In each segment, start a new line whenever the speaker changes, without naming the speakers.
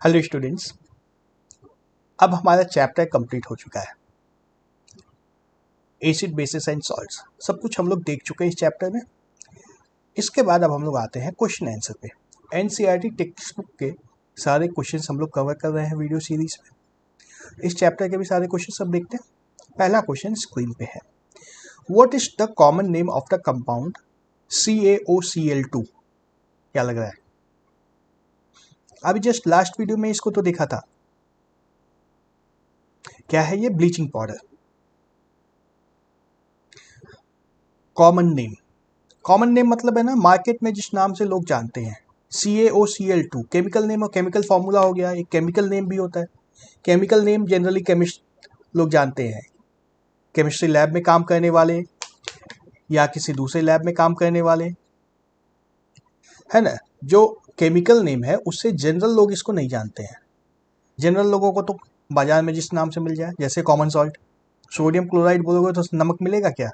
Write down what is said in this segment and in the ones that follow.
Hello students, अब हमारा chapter complete हो चुका है। एसिड बेसिस एंड सॉल्ट्स सब कुछ हम लोग देख चुके हैं इस चैप्टर में। इसके बाद अब हम लोग आते हैं क्वेश्चन आंसर पे। एनसीईआरटी टेक्स्ट बुक के सारे क्वेश्चंस हम लोग कवर कर रहे हैं वीडियो सीरीज में। इस चैप्टर के भी सारे क्वेश्चन सब देखते हैं। पहला क्वेश्चन स्क्रीन पे है। What is the common name of the compound CaOCl2? क्या लग रहा है? अभी जस्ट लास्ट वीडियो में इसको तो देखा था। क्या है ये? Bleaching powder. कॉमन नेम मतलब है ना, मार्केट में जिस नाम से लोग जानते हैं। CaOCl2 केमिकल नेम और केमिकल फॉर्मूला हो गया। एक केमिकल नेम भी होता है। केमिकल नेम जनरली केमिस्ट लोग जानते हैं। केमिस्ट्री लैब में काम करने वाले या किसी दूसरे लैब में काम करने वाले, है ना। जो केमिकल नेम है उससे जनरल लोग इसको नहीं जानते हैं। जनरल लोगों को तो बाजार में जिस नाम से मिल जाए, जैसे कॉमन सॉल्ट। सोडियम क्लोराइड बोलोगे तो नमक मिलेगा क्या?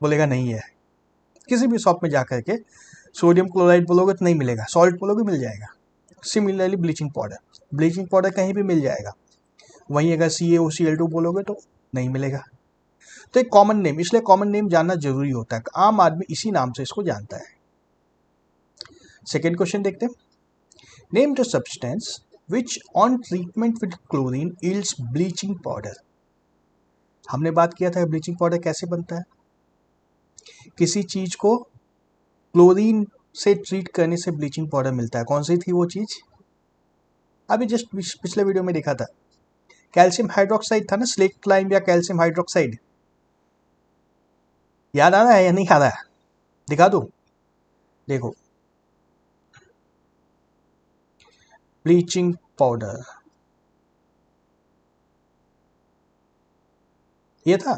बोलेगा नहीं है। किसी भी शॉप में जा करके सोडियम क्लोराइड बोलोगे तो नहीं मिलेगा, सॉल्ट बोलोगे मिल जाएगा। सिमिलरली ब्लीचिंग पाउडर कहीं भी मिल जाएगा। वहीं अगर CaOCl2 बोलोगे तो नहीं मिलेगा। तो एक कॉमन नेम, इसलिए कॉमन नेम जानना जरूरी होता है। आम आदमी इसी नाम से इसको जानता है। सेकेंड क्वेश्चन देखते हैं। Name the substance which on treatment with chlorine yields bleaching powder. हमने बात किया था ब्लीचिंग पाउडर कैसे बनता है। किसी चीज को क्लोरीन से ट्रीट करने से ब्लीचिंग पाउडर मिलता है। कौन सी थी वो चीज? अभी जस्ट पिछले वीडियो में देखा था। कैल्शियम हाइड्रोक्साइड था ना, स्लेट लाइम या कैल्शियम हाइड्रोक्साइड। याद आ रहा है या नहीं आ रहा है? दिखा दूं? देखो, ब्लीचिंग पाउडर ये था।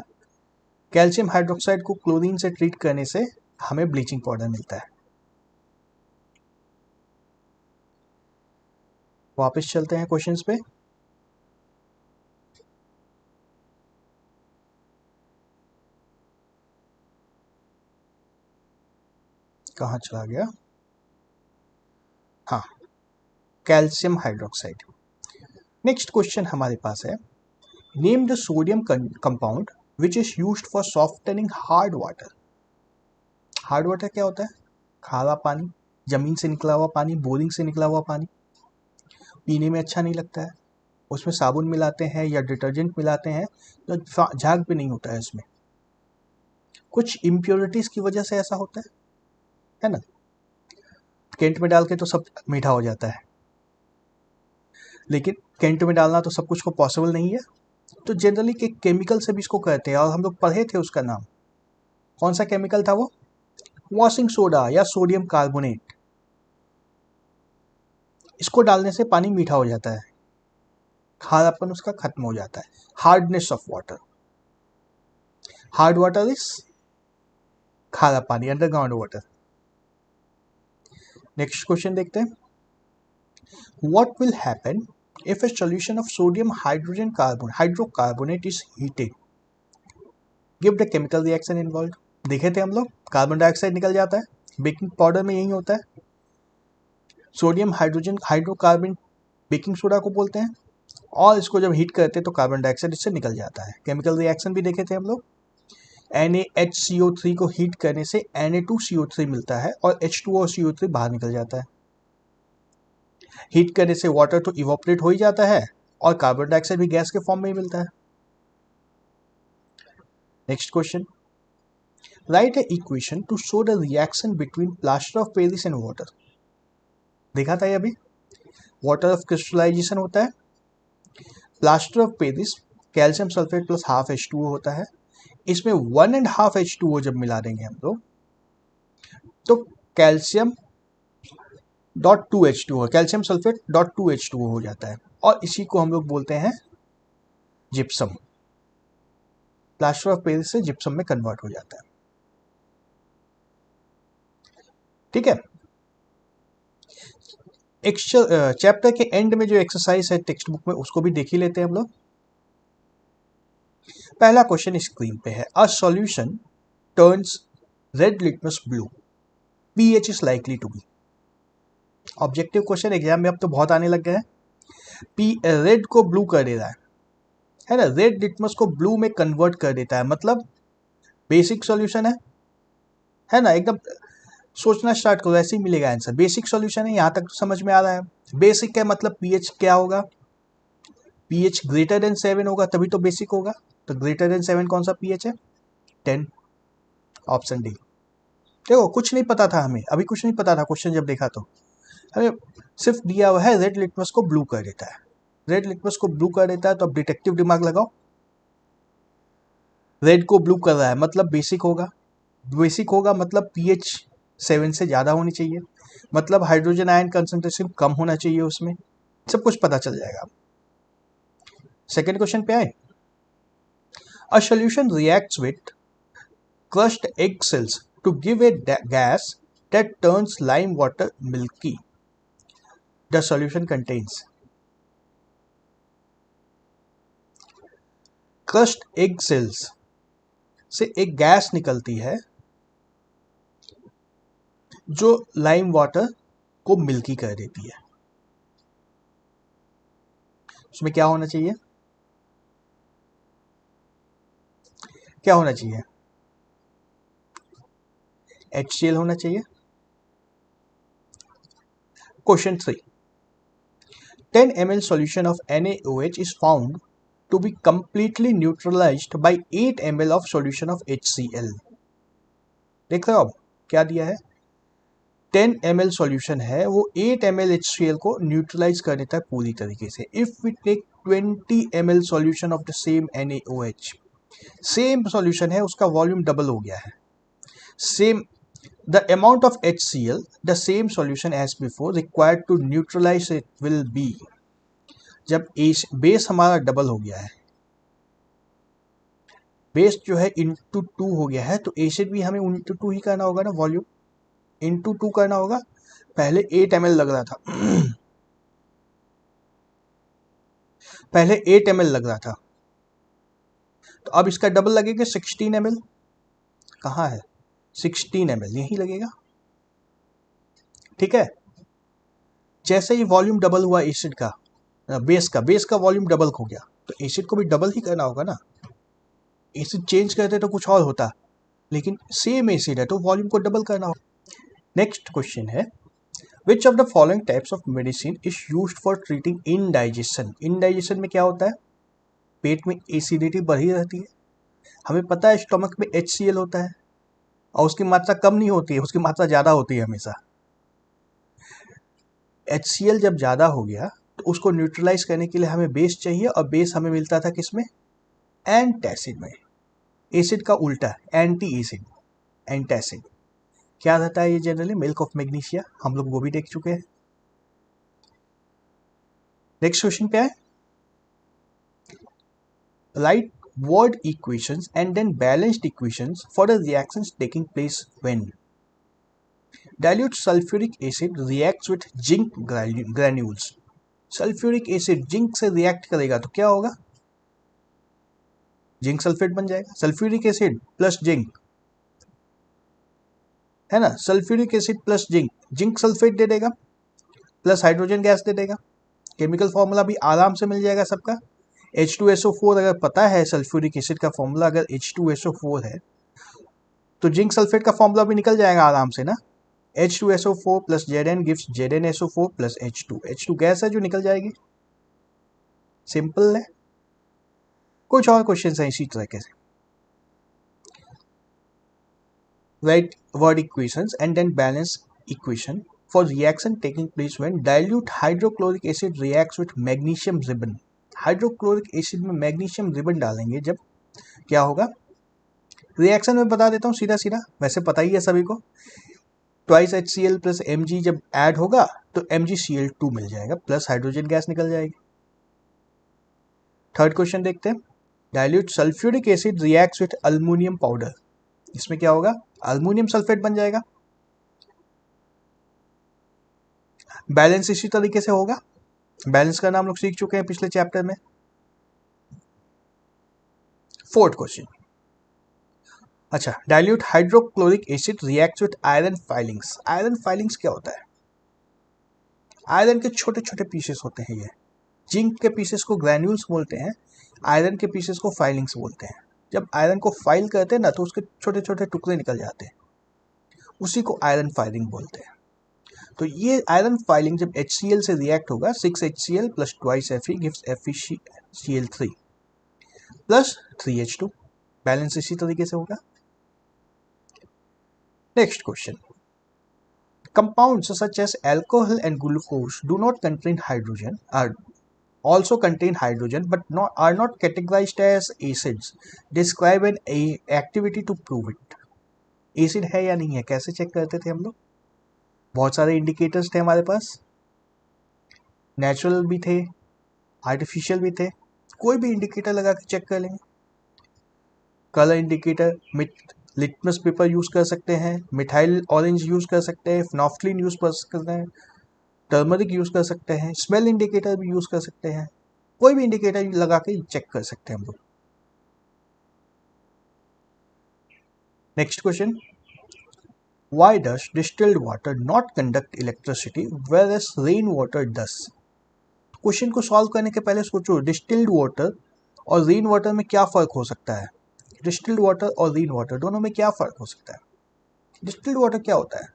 कैल्शियम हाइड्रोक्साइड को क्लोरीन से ट्रीट करने से हमें ब्लीचिंग पाउडर मिलता है। वापस चलते हैं क्वेश्चंस पे। कहाँ चला गया? हाँ, कैल्शियम हाइड्रोक्साइड। नेक्स्ट क्वेश्चन हमारे पास है। Name the sodium compound which is used for softening hard water. Hard water क्या होता है? खारा पानी, जमीन से निकला हुआ पानी, बोरिंग से निकला हुआ पानी। पीने में अच्छा नहीं लगता है। उसमें साबुन मिलाते हैं या डिटर्जेंट मिलाते हैं तो झाग भी नहीं होता है इसमें। कुछ इम्प्योरिटीज की वजह से ऐसा होता है ना। केंट में डाल के तो सब मीठा हो जाता है, लेकिन केंट में डालना तो सब कुछ को पॉसिबल नहीं है। तो जनरली के केमिकल से भी इसको कहते हैं, और हम लोग पढ़े थे उसका नाम। कौन सा केमिकल था वो? वॉशिंग सोडा या सोडियम कार्बोनेट। इसको डालने से पानी मीठा हो जाता है, खारापन उसका खत्म हो जाता है। Hardness of water. Hard water is खारा पानी, अंडरग्राउंड वाटर। नेक्स्ट क्वेश्चन देखते हैं। What will happen if a solution of sodium hydrocarbonate is heated? Give the chemical reaction involved. देखे थे हम लोग, कार्बन डाइऑक्साइड निकल जाता है। बेकिंग पाउडर में यही होता है। सोडियम हाइड्रोकार्बन बेकिंग सोडा को बोलते हैं, और इसको जब हीट करते हैं तो कार्बन डाइऑक्साइड इससे निकल जाता है। केमिकल रिएक्शन भी देखे थे हम लोग। NaHCO3 को हीट करने से Na2CO3 मिलता है और H2O CO3 बाहर निकल जाता है। हीट करने से वाटर तो इवोपरेट हो ही जाता है और कार्बन डाइऑक्साइड भी गैस के फॉर्म में ही मिलता है। Next question. Right A equation two show the reaction between plaster of Paris and water. देखा था ये अभी। वाटर ऑफ क्रिस्टलाइजेशन होता है। Plaster of Paris calcium sulphate plus half H2O होता है। इसमें 1.5 H2O जब मिला देंगे हम लोग तो calcium dot 2 H2O, calcium sulphate dot 2 H2O हो जाता है, और इसी को हम लोग बोलते हैं जिप्सम। प्लास्टर ऑफ पेरिस से जिप्सम में कन्वर्ट हो जाता है। ठीक है। चैप्टर के एंड में जो एक्सरसाइज है टेक्स्ट बुक में, उसको भी देख ही लेते हैं हम लोग। पहला क्वेश्चन स्क्रीन पे है। A solution turns red litmus blue, pH is likely to be. Objective question exam में अब तो बहुत आने लग गए हैं। रेड को ब्लू कर दे रहा है ना, रेड लिटमस को ब्लू में कन्वर्ट कर देता है, मतलब बेसिक सॉल्यूशन है ना। एकदम सोचना स्टार्ट करो, ऐसे ही मिलेगा आंसर। बेसिक सॉल्यूशन है, यहाँ तक तो समझ में आ रहा है। बेसिक है मतलब पीएच क्या होगा, पीएच ग्रेटर देन 7 होगा तभी तो बेसिक होगा। तो ग्रेटर देन 7 कौन सा पीएच है, 10, ऑप्शन डी। देखो कुछ नहीं पता था हमें, अभी कुछ नहीं पता था क्वेश्चन जब देखा तो हमें सिर्फ दिया हुआ है रेड लिटमस को ब्लू कर देता है, रेड लिटमस को ब्लू कर देता है। तो अब डिटेक्टिव दिमाग लगाओ, रेड को ब्लू कर रहा है मतलब बेसिक होगा, बेसिक होगा मतलब पीएच 7 से ज़्यादा होनी चाहिए, मतलब हाइड्रोजन आयन कंसंट्रेशन कम होना चाहिए उसमें, सब कुछ पता चल जाएगा। सेकेंड क्वेश्चन पे आए। A solution reacts with crushed egg cells to give a gas that turns lime water milky. The solution contains crushed egg cells से एक गैस निकलती है जो लाइम वाटर को मिल्की कर देती है। उसमें क्या होना चाहिए, क्या होना चाहिए, HCl होना चाहिए। Question 3, 10 ml solution of NaOH is found to be completely neutralized by 8 ml of solution of HCl। देख रहे हो अब क्या दिया है, 10 ml सॉल्यूशन है वो 8 ml HCl को न्यूट्रलाइज कर देता है पूरी तरीके से। If we take 20 ml solution of the same NaOH, same solution है उसका वॉल्यूम डबल हो गया है, same the amount of HCl the same solution as before required to neutralise it will be. जब बेस हमारा डबल हो गया है, बेस जो है इंटू 2 हो गया है, तो एसिड भी हमें इंटू 2 ही करना होगा ना, वॉल्यूम इंटू 2 करना होगा। पहले 8 ml लग रहा था पहले 8 ml लग रहा था, तो अब इसका डबल लगेगा 16 ml। कहाँ है 16 ml, यही लगेगा, ठीक है। जैसे ही वॉल्यूम डबल हुआ एसिड का, बेस का वॉल्यूम डबल हो गया, तो एसिड को भी डबल ही करना होगा ना। एसिड चेंज करते तो कुछ और होता, लेकिन सेम एसिड है तो वॉल्यूम को डबल करना होगा। नेक्स्ट क्वेश्चन है, which of the following types of medicine is used for treating indigestion. Indigestion में क्या होता है, पेट में एसिडिटी बढ़ी रहती है। हमें पता है स्टमक में HCl होता है और उसकी मात्रा कम नहीं होती है, उसकी मात्रा ज़्यादा होती है हमेशा। HCl जब ज़्यादा हो गया तो उसको न्यूट्रलाइज करने के लिए हमें बेस चाहिए, और बेस हमें मिलता था किसमें, एंटासिड में। एसिड का उल्टा एंटी एसिड, एंटासिड क्या रहता है ये जनरली, मिल्क ऑफ मैग्नीशिया, हम लोग वो भी देख चुके हैं। नेक्स्ट क्वेश्चन पे आए, right word equations and then balanced equations for the reactions taking place when dilute sulfuric acid reacts with zinc granules। Sulphuric acid zinc से रिएक्ट करेगा तो क्या होगा, जिंक सल्फेट बन जाएगा। सल्फ्यूरिक एसिड प्लस जिंक है ना, sulphuric acid plus zinc, zinc sulphate दे देगा प्लस हाइड्रोजन गैस दे देगा। केमिकल फॉर्मूला भी आराम से मिल जाएगा सबका। H2SO4 अगर पता है सल्फ्यूरिक एसिड का फॉर्मूला अगर H2SO4 है तो जिंक सल्फेट का फॉर्मूला भी निकल जाएगा आराम से ना। H2SO4 plus Zn gives ZnSO4 plus H2 gas है जो निकल जाएगी, सिंपल है। कुछ और क्वेश्चन है इसी तरीके से, write word equations and then balance equation for reaction taking place when dilute hydrochloric acid reacts with magnesium ribbon. Hydrochloric acid में मैग्नीशियम रिबन डालेंगे जब क्या होगा, रिएक्शन में बता देता हूँ सीधा सीधा, वैसे पता ही है सभी को। ट्वाइस HCl प्लस Mg जब ऐड होगा तो MgCl2 मिल जाएगा प्लस हाइड्रोजन गैस निकल जाएगी। थर्ड क्वेश्चन देखते हैं, dilute sulphuric acid reacts with aluminium powder, इसमें क्या होगा, अल्युमिनियम सल्फेट बन जाएगा। बैलेंस इसी तरीके से होगा, बैलेंस का नाम लोग सीख चुके हैं पिछले चैप्टर में। फोर्थ क्वेश्चन, अच्छा, dilute hydrochloric acid reacts with iron filings. Iron filings क्या होता है, आयरन के छोटे छोटे पीसेस होते हैं ये, जिंक के पीसेस को ग्रैन्यूल्स बोलते हैं, आयरन के पीसेस को फाइलिंग्स बोलते हैं। जब आयरन को फाइल करते हैं ना तो उसके छोटे छोटे टुकड़े निकल जाते हैं, उसी को आयरन फाइलिंग बोलते हैं। तो ये आयरन फाइलिंग जब HCl से रिएक्ट होगा, 6HCl plus twice Fe gives FeCl3 plus 3H2, balance इसी तरीके से होगा। Next question, compounds such as alcohol and glucose do not contain hydrogen, are also contain hydrogen but are not categorized as acids. Describe an activity to prove it. Acid है या नहीं है कैसे check करते थे हम लोग? बहुत सारे इंडिकेटर्स थे हमारे पास, नेचुरल भी थे, आर्टिफिशियल भी थे, कोई भी इंडिकेटर लगा के चेक कर लेंगे। Colour indicator, litmus paper use कर सकते हैं, मिथाइल ऑरेंज यूज कर सकते हैं, फिनोफ्थलीन यूज कर सकते हैं, टर्मरिक यूज कर सकते हैं, स्मेल इंडिकेटर भी यूज कर सकते हैं, कोई भी इंडिकेटर लगा के चेक कर सकते हैं हम लोग। Next question, why does distilled water not conduct electricity whereas rain water does? Question को सॉल्व करने के पहले सोचो, डिस्टिल्ड वाटर और रेन वाटर में क्या फर्क हो सकता है? डिस्टिल्ड वाटर और रेन वाटर दोनों में क्या फर्क हो सकता है? डिस्टिल्ड वाटर क्या होता है?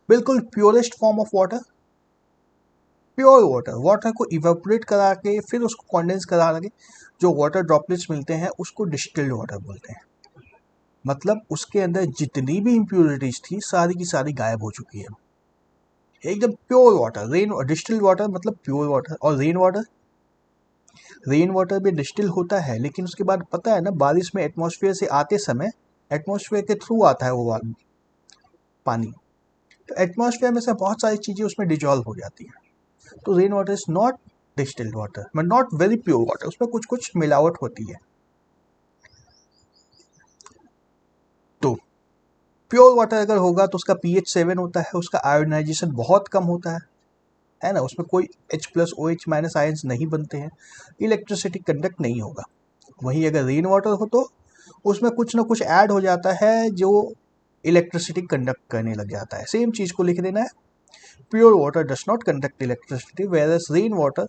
बिल्कुल purest form of water, pure water, water को इवेपोरेट करा के फिर उसको कॉन्डेंस करा के जो वाटर ड्रॉपलेट्स मिलते हैं उसको डिस्टिल्ड वाटर बोलते हैं। मतलब उसके अंदर जितनी भी इम्प्योरिटीज थी सारी की सारी गायब हो चुकी है, एकदम pure water. Rain distilled water मतलब प्योर वाटर। और रेन वाटर भी डिस्टिल होता है, लेकिन उसके बाद पता है ना, बारिश में एटमॉस्फेयर से आते समय एटमॉस्फेयर के थ्रू आता है वो पानी, तो एटमॉस्फेयर में से बहुत सारी चीजें उसमें डिजॉल्व हो जाती हैं। तो rain water is not distilled water, but not very pure water, उसमें कुछ कुछ मिलावट होती है। तो प्योर वाटर अगर होगा तो उसका pH 7 होता है, उसका आयोनाइजेशन बहुत कम होता है ना, उसमें कोई H plus OH minus ions नहीं बनते हैं, इलेक्ट्रिसिटी कंडक्ट नहीं होगा। वहीं अगर रेन वाटर हो तो उसमें कुछ ना कुछ ऐड हो जाता है जो इलेक्ट्रिसिटी कंडक्ट करने लग जाता है। सेम चीज को लिख देना है, pure water does not conduct electricity whereas rain water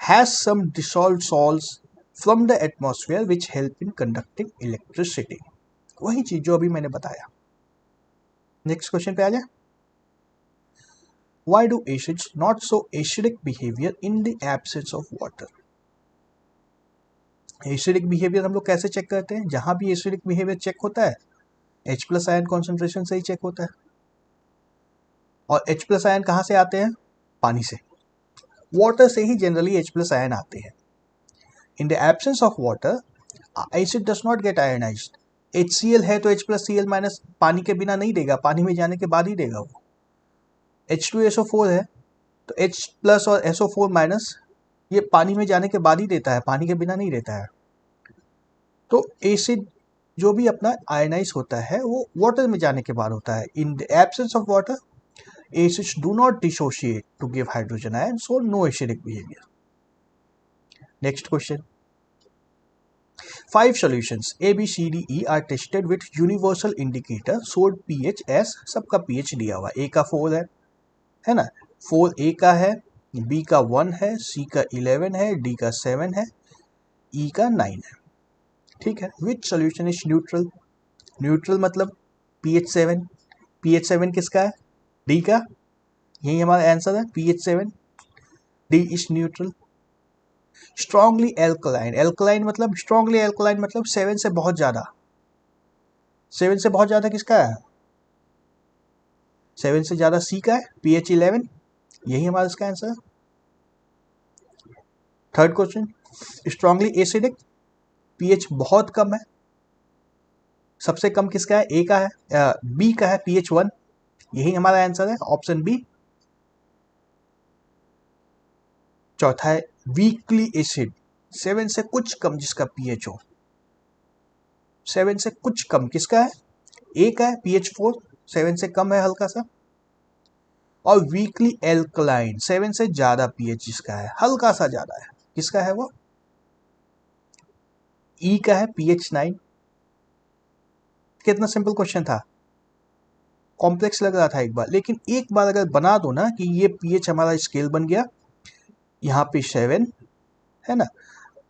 has some dissolved salts from the atmosphere which help in conducting electricity. वही चीज जो अभी मैंने बताया। नेक्स्ट क्वेश्चन पे आ जाए, why do acids not show acidic behavior in the absence of water? Acidic behaviour हम लोग कैसे चेक करते हैं? जहां भी एसिडिक बिहेवियर चेक होता है H प्लस आयन कॉन्सेंट्रेशन से ही चेक होता है। और H प्लस आयन कहाँ से आते हैं? पानी से, वाटर से ही जनरली H प्लस आयन आते हैं। In the absence of water acid does not gate ionised. HCl है तो H प्लस Cl माइनस पानी के बिना नहीं देगा, पानी में जाने के बाद ही देगा वो। H2SO4 है तो H प्लस और SO4 माइनस ये पानी में जाने के बाद ही देता है, पानी के बिना नहीं देता है। तो एसिड जो भी अपना आयनाइज होता है वो वाटर में जाने के बाद होता है। In the absence of water acids do not dissociate to give hydrogen ion, so no acidic behavior. Next question. 5 solutions A, B, C, D, E are tested with universal indicator showed pH as, सबका pH दिया हुआ, A का 4 है ना, 4 A का है, B का 1 है, C का 11 है, D का 7 है, E का 9 है। ठीक है, which solution is neutral? Neutral मतलब pH 7, pH 7 किसका है? D का, यही हमारा आंसर है, pH 7, D is neutral. Strongly alkaline, alkaline मतलब स्ट्रांगली एल्कलाइन मतलब 7 से बहुत ज्यादा, 7 से बहुत ज्यादा किसका है? 7 से ज्यादा C का है, pH 11, यही हमारा इसका आंसर है। Third question, strongly acidic, pH बहुत कम है, सबसे कम किसका है? A का है, B का है, pH 1, यही हमारा आंसर है, ऑप्शन बी। चौथा है वीकली एसिड, 7 से कुछ कम जिसका pH हो, 7 से कुछ कम किसका है? A का है, pH 4, 7 से कम है हल्का सा। और वीकली एल्कलाइन, 7 से ज्यादा pH जिसका है, हल्का सा ज्यादा है, किसका है वो? E का है, pH 9। कितना सिंपल क्वेश्चन था, कॉम्प्लेक्स लग रहा था एक बार, लेकिन एक बार अगर बना दो ना कि ये pH हमारा स्केल बन गया, यहाँ पे 7 है ना।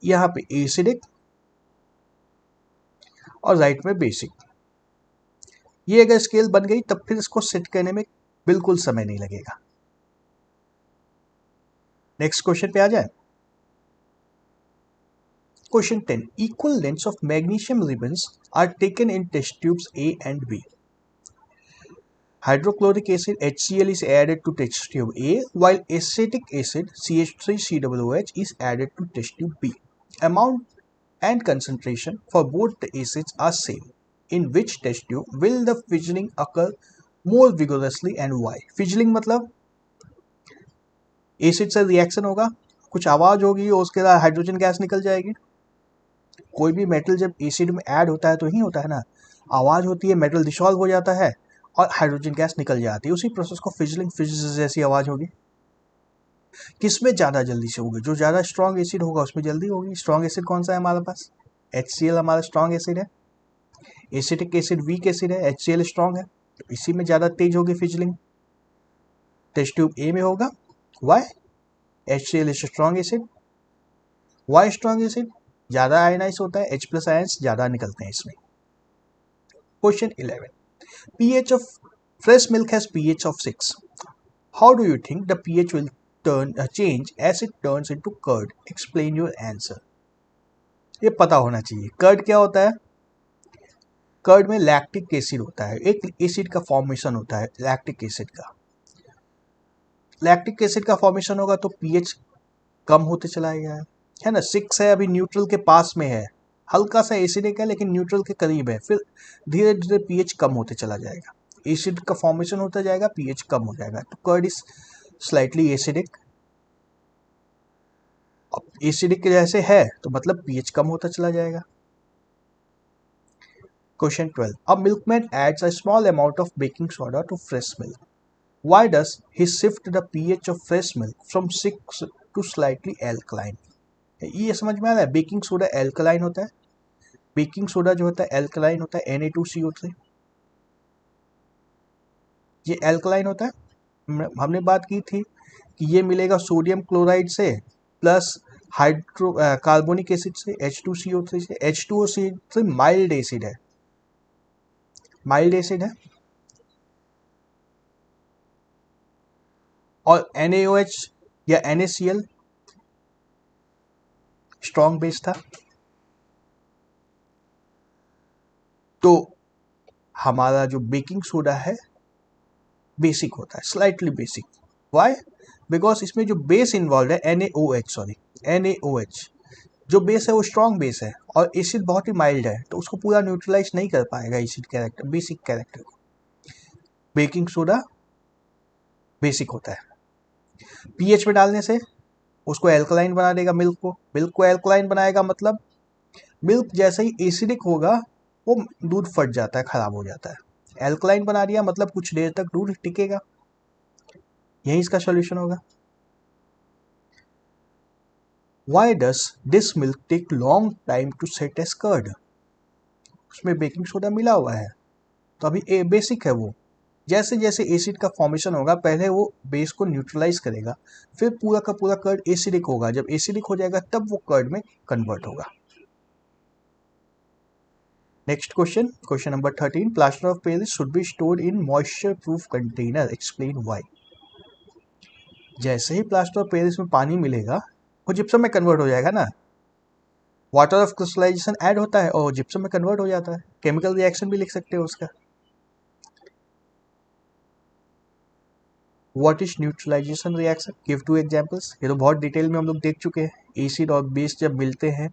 यहाँ पे एसिडिक और राइट में बेसिक। ये अगर स्केल बन गई तब फिर इसको सेट करने में बिल्कुल समय नहीं लगेगा। नेक्स्ट क्वेश्चन पे आ जाए। Question 10, equal lengths of magnesium ribbons are taken in test tubes A and B. Hydrochloric acid HCl is added to test tube A, while acetic acid CH3COOH is added to test tube B. Amount and concentration for both the acids are same. In which test tube will the fizzling occur more vigorously and why? Fizzling मतलब acid से reaction होगा, कुछ आवाज होगी और उसके बाद hydrogen gas निकल जाएगी। कोई भी मेटल जब एसिड में ऐड होता है तो ही होता है ना, आवाज होती है, मेटल डिसॉल्व हो जाता है और हाइड्रोजन गैस निकल जाती है, उसी प्रोसेस को फिजलिंग, फिज जैसी आवाज होगी। किसमें ज़्यादा जल्दी से होगी? जो ज़्यादा स्ट्रॉन्ग एसिड होगा उसमें जल्दी होगी। स्ट्रॉन्ग एसिड कौन सा है हमारे पास? HCl हमारा स्ट्रॉन्ग एसिड है। एसिटिक एसिड वीक एसिड है, HCl स्ट्रॉन्ग है, तो इसी में ज़्यादा तेज होगी फिजलिंग। टेस्ट ट्यूब ए में होगा। Why? HCl is strong acid. Why strong acid? ज़्यादा आयनाइज होता है, H प्लस आयंस ज़्यादा निकलते हैं इसमें। Question 11, pH of fresh milk has pH of 6. How do you think the pH will change as it turns into curd? Explain your answer. ये पता होना चाहिए। कर्ड क्या होता है? कर्ड में लैक्टिक एसिड होता है, एक एसिड का फॉर्मेशन होता है लैक्टिक एसिड का। लैक्टिक एसिड का फॉर्मेशन होगा तो पीएच कम होते चला गया है ना। 6 है, अभी न्यूट्रल के पास में है, हल्का सा एसिडिक है लेकिन न्यूट्रल के करीब है, फिर धीरे धीरे पीएच कम होते चला जाएगा, एसिड का फॉर्मेशन होता जाएगा, पीएच कम हो जाएगा, तो कर्ड इज स्लाइटली एसिडिक। अब एसिडिक जैसे है तो मतलब पीएच कम होता चला जाएगा। Question 12, a milkman adds a small amount of baking soda to fresh milk. Why does he shift the pH of fresh milk from 6 to slightly alkaline? ये समझ में आ रहा है? बेकिंग सोडा एल्कलाइन होता है, बेकिंग सोडा जो होता है एल्कलाइन होता है, Na2CO3, ये एल्कलाइन होता है। हमने बात की थी कि ये मिलेगा सोडियम क्लोराइड से प्लस हाइड्रो कार्बोनिक एसिड से, H2CO3 से। H2O3 माइल्ड एसिड है, माइल्ड एसिड है, और NaOH या NaCl स्ट्रॉन्ग बेस था। तो हमारा जो बेकिंग सोडा है बेसिक होता है, स्लाइटली बेसिक। वाई? बिकॉज इसमें जो बेस इन्वॉल्व है NaOH, जो बेस है वो स्ट्रॉन्ग बेस है और एसिड बहुत ही माइल्ड है, तो उसको पूरा न्यूट्रलाइज नहीं कर पाएगा एसिड कैरेक्टर, बेसिक कैरेक्टर को। बेकिंग सोडा बेसिक होता है, पीएच में डालने से उसको एल्कलाइन बना देगा, मिल्क को एल्कलाइन बनाएगा, मतलब मिल्क जैसे ही एसिडिक होगा वो दूध फट जाता है, खराब हो जाता है। एल्कलाइन बना दिया मतलब कुछ देर तक दूध टिकेगा, यही इसका सॉल्यूशन होगा। Why does this milk take long time to set as curd? उसमें बेकिंग सोडा मिला हुआ है तो अभी बेसिक है वो, जैसे जैसे एसिड का फॉर्मेशन होगा पहले वो बेस को न्यूट्रलाइज करेगा, फिर पूरा का पूरा कर्ड एसिडिक होगा, जब एसिडिक हो जाएगा तब वो कर्ड में कन्वर्ट होगा। Next question, question number 13, plaster of Paris should be stored in moisture proof container, explain why. जैसे ही प्लास्टर ऑफ पेरिस में पानी मिलेगा वो जिप्सम में कन्वर्ट हो जाएगा ना, वाटर ऑफ क्रिस्टलाइजेशन ऐड होता है और जिप्सम में कन्वर्ट हो जाता है, केमिकल रिएक्शन भी लिख सकते हो उसका। What is neutralisation reaction, give 2 examples. ये तो बहुत डिटेल में हम लोग देख चुके हैं, एसिड और बेस जब मिलते हैं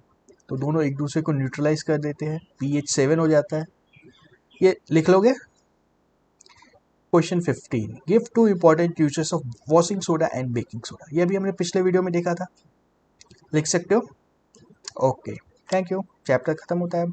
तो दोनों एक दूसरे को न्यूट्रलाइज कर देते हैं, pH 7 हो जाता है, ये लिख लोगे। Question 15, give 2 important uses of washing soda and baking soda, ये भी हमने पिछले वीडियो में देखा था, लिख सकते हो। ओके, थैंक यू, चैप्टर खत्म होता है।